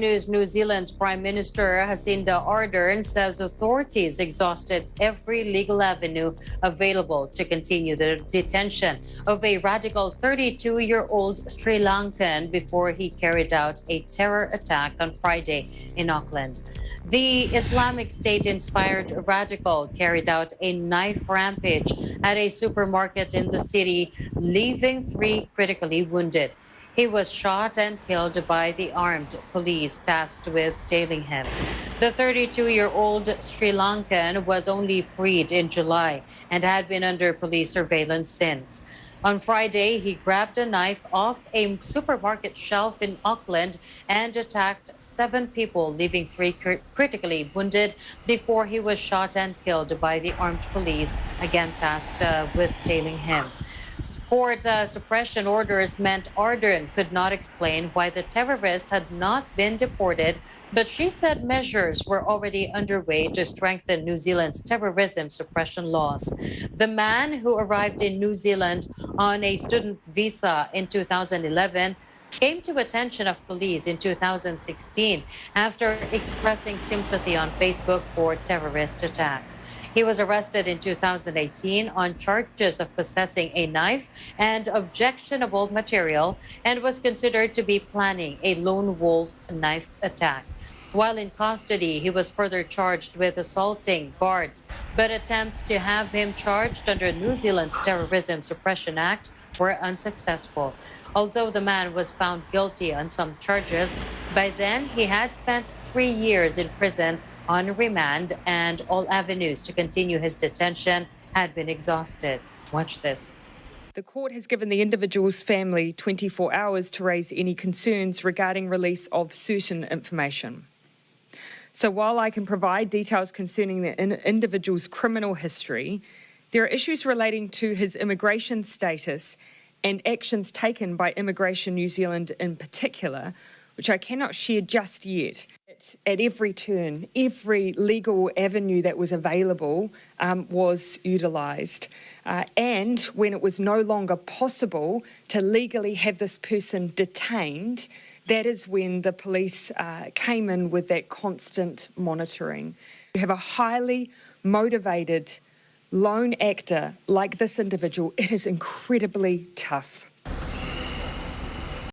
News, New Zealand's Prime Minister Jacinda Ardern says authorities exhausted every legal avenue available to continue the detention of a radical 32-year-old Sri Lankan before he carried out a terror attack on Friday in Auckland. The Islamic State-inspired radical carried out a knife rampage at a supermarket in the city, leaving 3 critically wounded. He was shot and killed by the armed police tasked with tailing him. The 32-year-old Sri Lankan was only freed in July and had been under police surveillance since. On Friday, he grabbed a knife off a supermarket shelf in Auckland and attacked 7 people, leaving 3 critically wounded before he was shot and killed by the armed police, again tasked with tailing him. Court suppression orders meant Ardern could not explain why the terrorist had not been deported, but she said measures were already underway to strengthen New Zealand's terrorism suppression laws. The man, who arrived in New Zealand on a student visa in 2011, came to attention of police in 2016 after expressing sympathy on Facebook for terrorist attacks. He was arrested in 2018 on charges of possessing a knife and objectionable material and was considered to be planning a lone wolf knife attack. While in custody, he was further charged with assaulting guards, but attempts to have him charged under New Zealand's Terrorism Suppression Act were unsuccessful. Although the man was found guilty on some charges, by then he had spent 3 years in prison on remand, and all avenues to continue his detention had been exhausted. Watch this. The court has given the individual's family 24 hours to raise any concerns regarding release of certain information. So while I can provide details concerning the individual's criminal history, there are issues relating to his immigration status and actions taken by Immigration New Zealand in particular, which I cannot share just yet. At every turn, every legal avenue that was available was utilised. And when it was no longer possible to legally have this person detained, that is when the police came in with that constant monitoring. You have a highly motivated lone actor like this individual, it is incredibly tough.